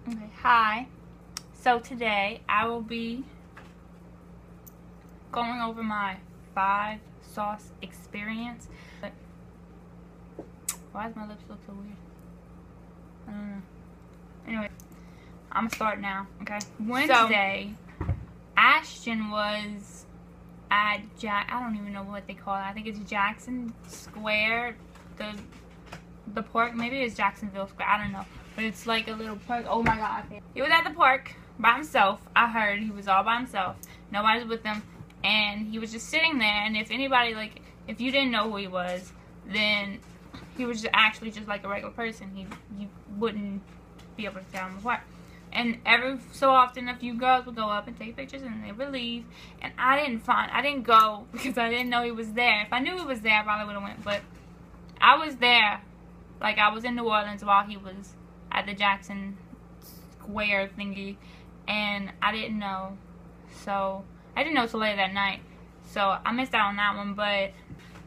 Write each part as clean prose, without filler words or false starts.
Okay, hi. So today I will be going over my 5-sauce experience. But why does my lips look so weird? I don't know. Anyway, I'm gonna start now. Okay. Wednesday, Ashton was at I don't even know what they call it. I think it's Jackson Square. The park. Maybe it's Jacksonville Square. I don't know. But it's like a little park. Oh my god. He was at the park by himself. I heard he was all by himself. Nobody's with him. And he was just sitting there. And if anybody, like, if you didn't know who he was, then he was actually just like a regular person. You wouldn't be able to tell him apart. And every so often, a few girls would go up and take pictures, and they would leave. And I didn't go because I didn't know he was there. If I knew he was there, I probably would have went. But I was there. Like, I was in New Orleans while he was at the Jackson Square thingy, and I didn't know. So, I didn't know till later that night. So, I missed out on that one, but,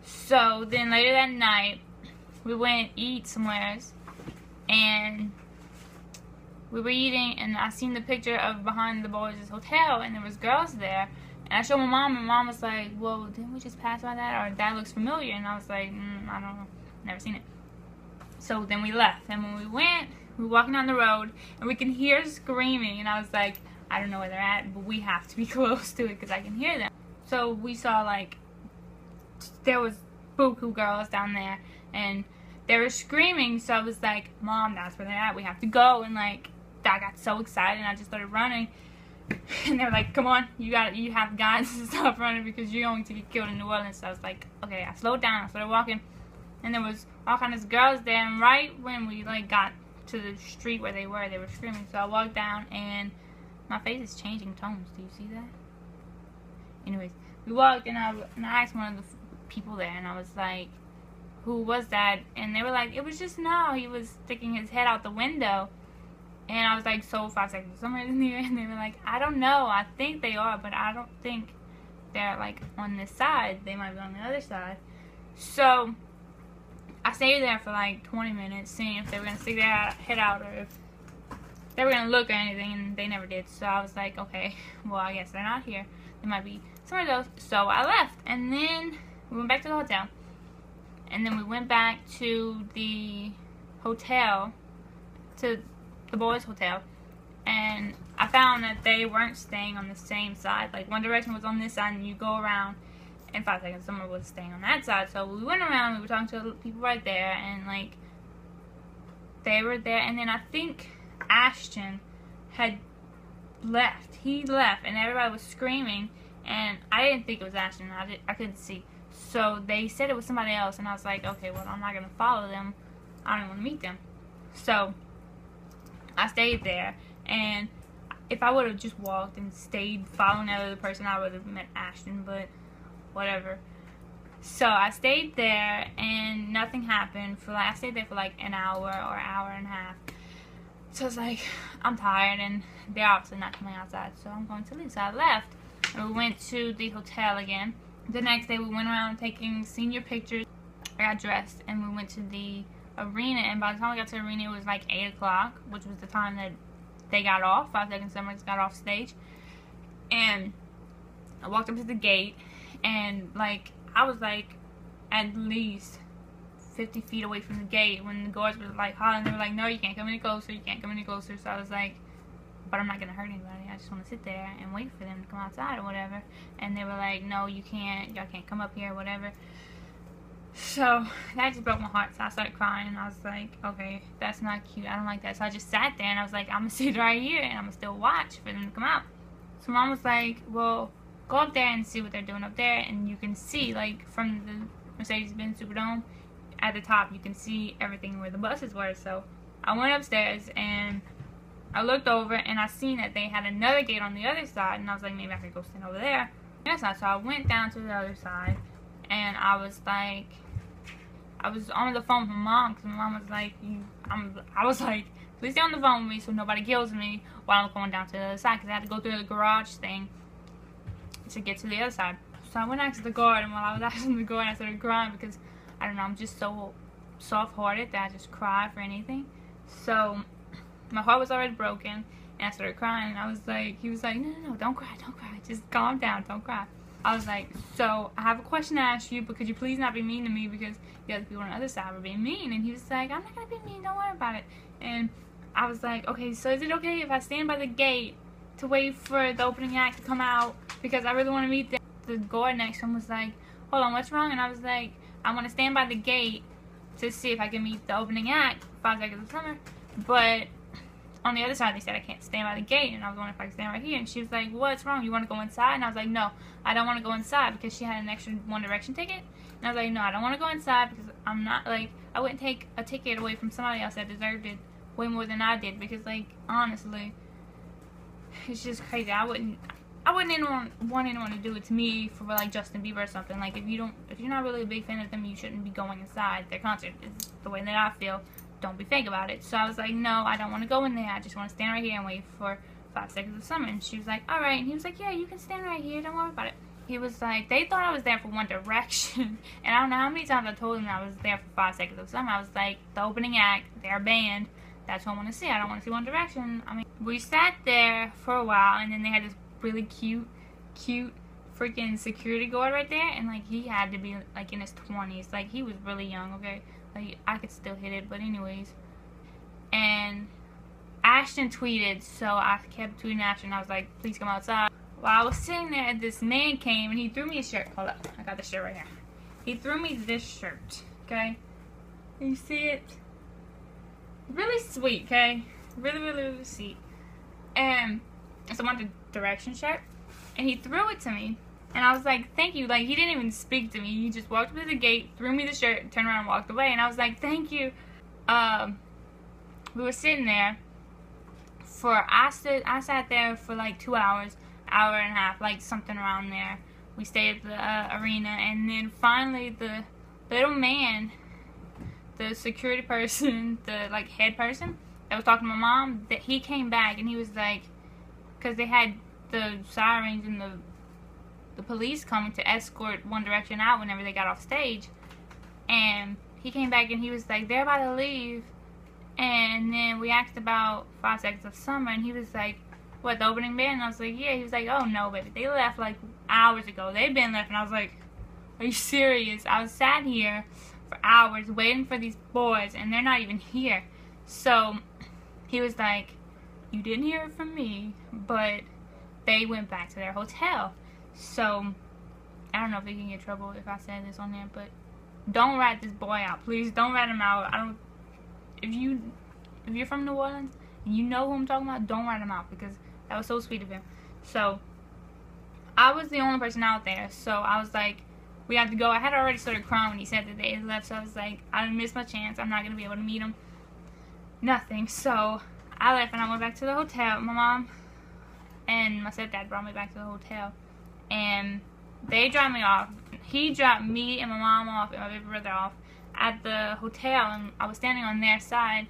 so, then later that night, we went eat somewhere, and we were eating, and I seen the picture of behind the boys' hotel, and there was girls there, and I showed my mom, and mom was like, well, didn't we just pass by that, or that looks familiar, and I was like, I don't know, never seen it. So then we left, and when we went, we were walking down the road, and we can hear screaming, and I was like, I don't know where they're at, but we have to be close to it, because I can hear them. So we saw, like, there was buku girls down there, and they were screaming, so I was like, Mom, that's where they're at, we have to go, and, like, I got so excited, and I just started running, and they were like, come on, you have got to stop running, because you're going to get killed in New Orleans. So I was like, okay, I slowed down, I started walking, and there was all kinds of girls there, and right when we, like, got to the street where they were screaming, so I walked down, and my face is changing tones. Do you see that? Anyways, we walked, and I asked one of the people there, and I was like, who was that? And they were like, it was just now. He was sticking his head out the window. And I was like, so 5 seconds, somewhere in here. And they were like, I don't know. I think they are, but I don't think they're, like, on this side. They might be on the other side. So I stayed there for like 20 minutes, seeing if they were going to stick their head out or if they were going to look or anything, and they never did. So I was like, okay, well, I guess they're not here. They might be somewhere else. So I left, and then we went back to the hotel, and then we went back to the hotel, to the boys' hotel, and I found that they weren't staying on the same side. Like, One Direction was on this side, and you go around in 5 seconds, someone was staying on that side. So we went around, we were talking to people right there, and, like, they were there, and then I think Ashton had left. He left, and everybody was screaming, and I didn't think it was Ashton. I couldn't see. So they said it was somebody else, and I was like, okay, well, I'm not going to follow them. I don't want to meet them. So I stayed there, and if I would have just walked and stayed following that other person, I would have met Ashton, but whatever. So I stayed there, and nothing happened. I stayed there for like an hour or hour and a half. So I was like, I'm tired, and they're obviously not coming outside, so I'm going to leave. So I left, and we went to the hotel again. The next day, we went around taking senior pictures. I got dressed, and we went to the arena, and by the time we got to the arena, it was like 8 o'clock, which was the time that they got off. 5 seconds, someone got off stage, and I walked up to the gate, and, like, I was, like, at least 50 feet away from the gate when the guards were, like, hollering. They were like, no, you can't come any closer, you can't come any closer. So I was like, but I'm not going to hurt anybody. I just want to sit there and wait for them to come outside or whatever. And they were like, no, you can't, y'all can't come up here or whatever. So that just broke my heart. So I started crying, and I was like, okay, that's not cute. I don't like that. So I just sat there, and I was like, I'm going to sit right here, and I'm going to still watch for them to come out. So Mom was like, well, go up there and see what they're doing up there, and you can see, like, from the Mercedes-Benz Superdome, at the top, you can see everything where the buses were. So I went upstairs, and I looked over, and I seen that they had another gate on the other side, and I was like, maybe I could go stand over there. So I went down to the other side, and I was like, I was on the phone with my mom, because my mom was like, I was like, please stay on the phone with me so nobody kills me while I'm going down to the other side, because I had to go through the garage thing to get to the other side. So I went and asked the guard, and while I was asking the guard, I started crying because, I don't know, I'm just so soft-hearted that I just cry for anything. So my heart was already broken, and I started crying. And I was like, he was like, no, don't cry, just calm down, don't cry. I was like, so I have a question to ask you, but could you please not be mean to me, because the other people on the other side were being mean. And he was like, I'm not gonna be mean, don't worry about it. And I was like, okay, so is it okay if I stand by the gate to wait for the opening act to come out, because I really want to meet them? The guard next to him was like, hold on, what's wrong? And I was like, I want to stand by the gate to see if I can meet the opening act, 5 Seconds of Summer, but on the other side they said I can't stand by the gate. And I was wondering if I could stand right here, and she was like, what's wrong, you want to go inside? And I was like, no, I don't want to go inside, because she had an extra One Direction ticket. And I was like, no, I don't want to go inside, because I'm not, like, I wouldn't take a ticket away from somebody else that deserved it way more than I did, because, like, honestly, it's just crazy. I wouldn't want anyone to do it to me for, like, Justin Bieber or something. Like, if you're not really a big fan of them, you shouldn't be going inside their concert. It's the way that I feel. Don't be fake about it. So I was like, no, I don't want to go in there. I just want to stand right here and wait for 5 Seconds of Summer. And she was like, alright. And he was like, yeah, you can stand right here, don't worry about it. He was like, they thought I was there for One Direction. And I don't know how many times I told him I was there for 5 Seconds of Summer. I was like, the opening act, their band, that's what I want to see. I don't want to see One Direction. I mean, we sat there for a while, and then they had this really cute freaking security guard right there. And, like, he had to be, like, in his 20s. Like, he was really young, okay? Like, I could still hit it, but anyways. And Ashton tweeted, so I kept tweeting Ashton. I was like, please come outside. While I was sitting there, this man came and he threw me a shirt. Hold up, I got the shirt right here. He threw me this shirt, okay? Can you see it? Really sweet, okay? Really sweet. And it's a One Direction shirt. And he threw it to me. And I was like, thank you. Like, he didn't even speak to me. He just walked up to the gate, threw me the shirt, turned around and walked away. And I was like, thank you. We were sitting there for, I sat there for like 2 hours, hour and a half, like something around there. We stayed at the arena. And then finally the little man, the security person, the like head person that was talking to my mom, that he came back and he was like, because they had the sirens and the police coming to escort One Direction out whenever they got off stage. And he came back and he was like, they're about to leave. And then we asked about 5 Seconds of Summer, and he was like, what, the opening band? And I was like, yeah. He was like, oh no, baby, they left like hours ago. They've been left. And I was like, are you serious? I was sat here for hours waiting for these boys, and they're not even here. So he was like, you didn't hear it from me, but they went back to their hotel. So I don't know if they can get in trouble if I said this on there, but don't rat this boy out, please. Don't rat him out. If you're from New Orleans and you know who I'm talking about, don't rat him out, because that was so sweet of him. So I was the only person out there, so I was like, we have to go. I had already started crying when he said that they had left, so I was like, I missed my chance. I'm not going to be able to meet him. Nothing. So I left and I went back to the hotel. My mom and my stepdad brought me back to the hotel, and they dropped me off. He dropped me and my mom off and my baby brother off at the hotel, and I was standing on their side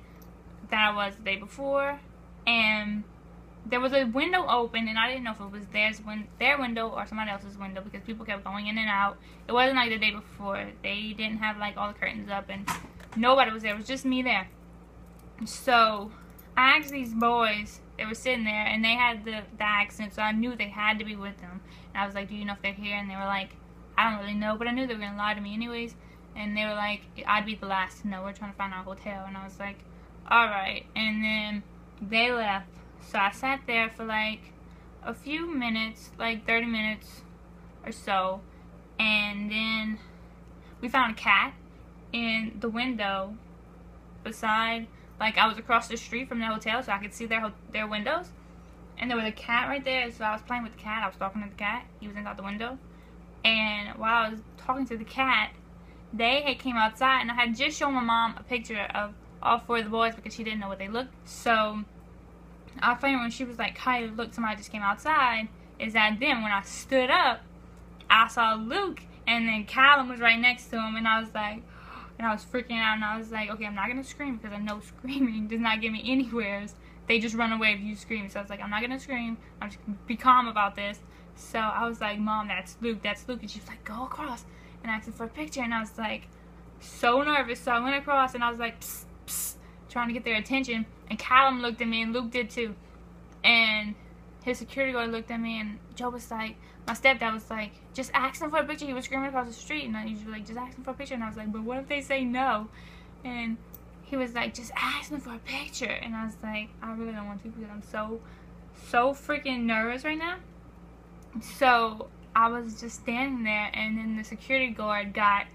that I was the day before, and there was a window open, and I didn't know if it was their window or somebody else's window, because people kept going in and out. It wasn't like the day before. They didn't have like all the curtains up, and nobody was there. It was just me there. So I asked these boys, they were sitting there, and they had the accent, so I knew they had to be with them. And I was like, do you know if they're here? And they were like, I don't really know, but I knew they were going to lie to me anyways. And they were like, I'd be the last to know. We're trying to find our hotel. And I was like, alright. And then they left. So I sat there for like a few minutes, like 30 minutes or so. And then we found a cat in the window beside, like, I was across the street from the hotel, so I could see their windows. And there was a cat right there, so I was playing with the cat. I was talking to the cat. He was inside the window. And while I was talking to the cat, they had came outside, and I had just shown my mom a picture of all 4 of the boys because she didn't know what they looked. So I was playing when she was like, Kylie, look, somebody just came outside. Is that them? When I stood up, I saw Luke, and then Callum was right next to him, and I was like, and I was freaking out, and I was like, okay, I'm not going to scream, because I know screaming does not get me anywhere. They just run away if you scream. So I was like, I'm not going to scream. I'm just going to be calm about this. So I was like, Mom, that's Luke, that's Luke. And she was like, go across and ask him for a picture. And I was like, so nervous. So I went across, and I was like, psst, psst, trying to get their attention, and Callum looked at me, and Luke did too. And his security guard looked at me, and Joe was like, my stepdad was like, just ask him for a picture. He was screaming across the street, and I usually like, just ask him for a picture. And I was like, but what if they say no? And he was like, just ask them for a picture. And I was like, I really don't want to, because I'm so freaking nervous right now. So I was just standing there, and then the security guard got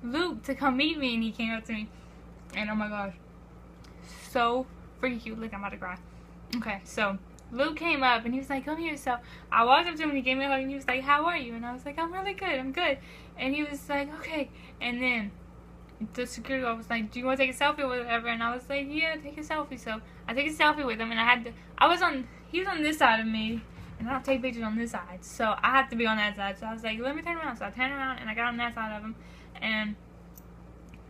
Luke to come meet me, and he came up to me, and oh my gosh, so freaking cute. Look, I'm about to cry. Okay, so Luke came up, and he was like, come here. So I walked up to him, and he gave me a hug, and he was like, how are you? And I was like, I'm really good, I'm good. And he was like, okay. And then the security guard was like, do you want to take a selfie or whatever? And I was like, yeah, take a selfie. So I took a selfie with him, and he was on this side of me, and I don't take pictures on this side, so I have to be on that side. So I was like, let me turn around. So I turned around, and I got on that side of him, and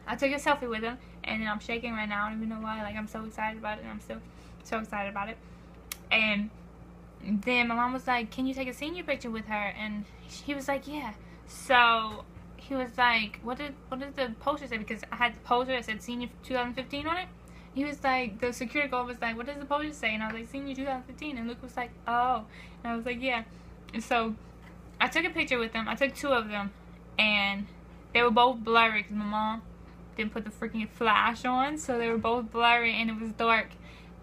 I took a selfie with him, and then I'm shaking right now. I don't even know why. Like, I'm so excited about it, and I'm still so excited about it. And then my mom was like, can you take a senior picture with her? And he was like, yeah. So he was like, what did the poster say? Because I had the poster that said senior 2015 on it. He was like, the security guard was like, what does the poster say? And I was like, senior 2015. And Luke was like, oh. And I was like, yeah. And so I took a picture with them. I took 2 of them, and they were both blurry because my mom didn't put the freaking flash on, so they were both blurry, and it was dark.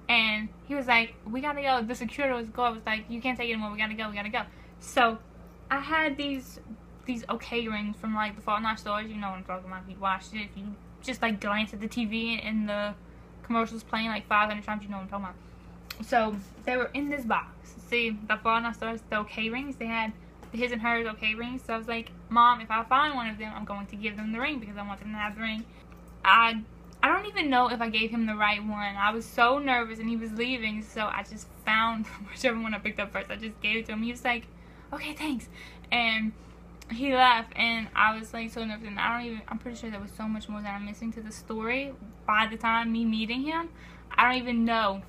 And he was like, we gotta go. The security guard was like, you can't take it anymore. We gotta go. So I had these OK rings from like the Fault in Our Stars. You know what I'm talking about. If you watched it, if you just like glance at the TV and the commercials playing like 500 times, you know what I'm talking about. So they were in this box. See, the Fault in Our Stars, the OK rings, they had his and hers OK rings. So I was like, Mom, if I find one of them, I'm going to give them the ring because I want them to have the ring. I don't even know if I gave him the right one. I was so nervous, and he was leaving, so I just found whichever one I picked up first. I just gave it to him. He was like, okay, thanks. And he left, and I was like so nervous, and I'm pretty sure there was so much more that I'm missing to the story by the time me meeting him. I don't even know.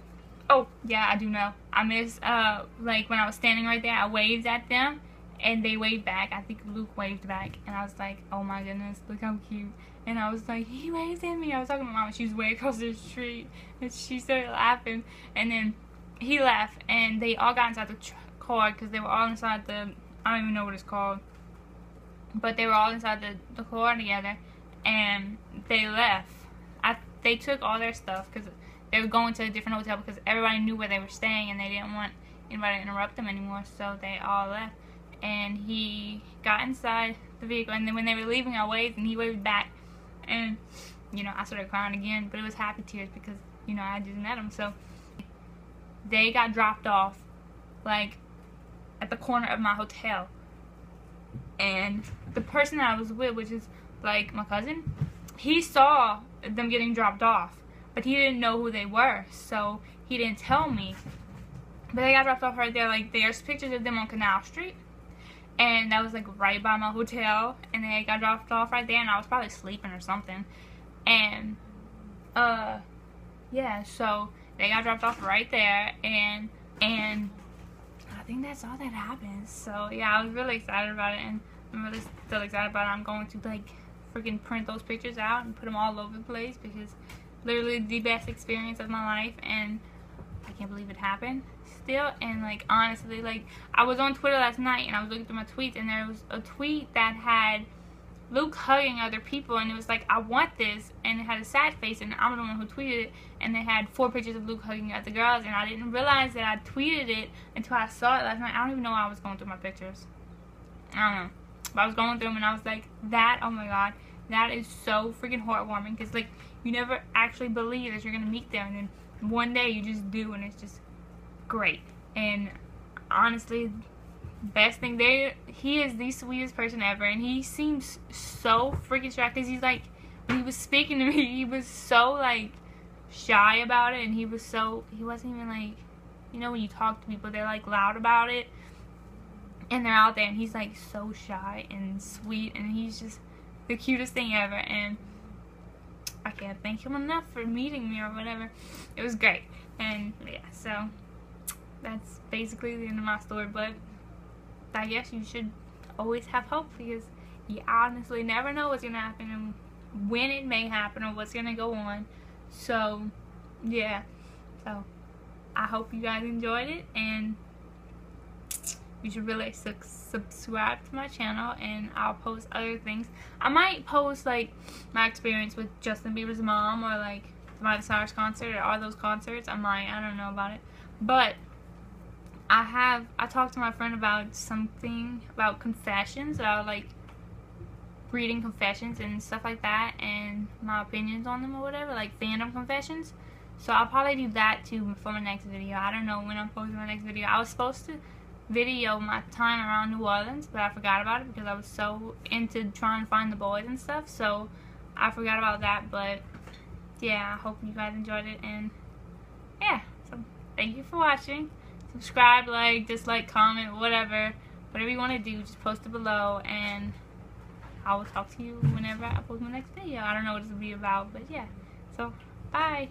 Oh, yeah, I do know. I missed, like, when I was standing right there, I waved at them, and they waved back. I think Luke waved back, and I was like, oh my goodness, look how cute. And I was like, he waved at me. I was talking to my mom, and she was way across the street, and she started laughing. And then he left, and they all got inside the car, because they were all inside the, I don't even know what it's called, but they were all inside the car together, and they left. They took all their stuff, because they were going to a different hotel, because everybody knew where they were staying, and they didn't want anybody to interrupt them anymore, so they all left. And he got inside the vehicle, and then when they were leaving, I waved, and he waved back. And, you know, I started crying again, but it was happy tears because, you know, I just met him. So they got dropped off, like, at the corner of my hotel. And the person that I was with, which is, like, my cousin, he saw them getting dropped off, but he didn't know who they were, so he didn't tell me. But they got dropped off right there. Like, there's pictures of them on Canal Street. And that was, like, right by my hotel. And they got dropped off right there. And I was probably sleeping or something. And, yeah, so they got dropped off right there. And I think that's all that happened. So, yeah, I was really excited about it. And I'm really still excited about it. I'm going to, like, freaking print those pictures out and put them all over the place. Because literally the best experience of my life. And I can't believe it happened still. And like, honestly, like, I was on Twitter last night and I was looking through my tweets, and there was a tweet that had Luke hugging other people, and it was like, I want this, and it had a sad face, and I'm the one who tweeted it, and they had 4 pictures of Luke hugging other girls, and I didn't realize that I tweeted it until I saw it last night. I don't even know why I was going through my pictures. I don't know, but I was going through them, and I was like, that, oh my god, that is so freaking heartwarming, because like, you never actually believe that you're gonna meet them, and then one day you just do, and it's just great. And honestly, best thing there, he is the sweetest person ever, and he seems so freaking shy, because he's like, when he was speaking to me, he was so like shy about it, and he wasn't even like, you know when you talk to people, they're like loud about it, and they're out there, and he's like so shy and sweet, and he's just the cutest thing ever, and I can't thank him enough for meeting me or whatever. It was great. And yeah, so that's basically the end of my story, but I guess you should always have hope, because you honestly never know what's gonna happen and when it may happen or what's gonna go on. So yeah, so I hope you guys enjoyed it, and you should really subscribe to my channel, and I'll post other things. I might post like my experience with Justin Bieber's mom, or like the Miley Cyrus concert, or all those concerts. I don't know about it, but I talked to my friend about something about confessions, about like reading confessions and stuff like that, and my opinions on them or whatever, like fandom confessions. So I'll probably do that too for my next video. I don't know when I'm posting my next video. I was supposed to video my time around New Orleans, but I forgot about it because I was so into trying to find the boys and stuff, so I forgot about that. But yeah, I hope you guys enjoyed it, and yeah, so thank you for watching. Subscribe, like, dislike, comment, whatever you want to do, just post it below, and I will talk to you whenever I post my next video. I don't know what this will be about, but yeah, so bye.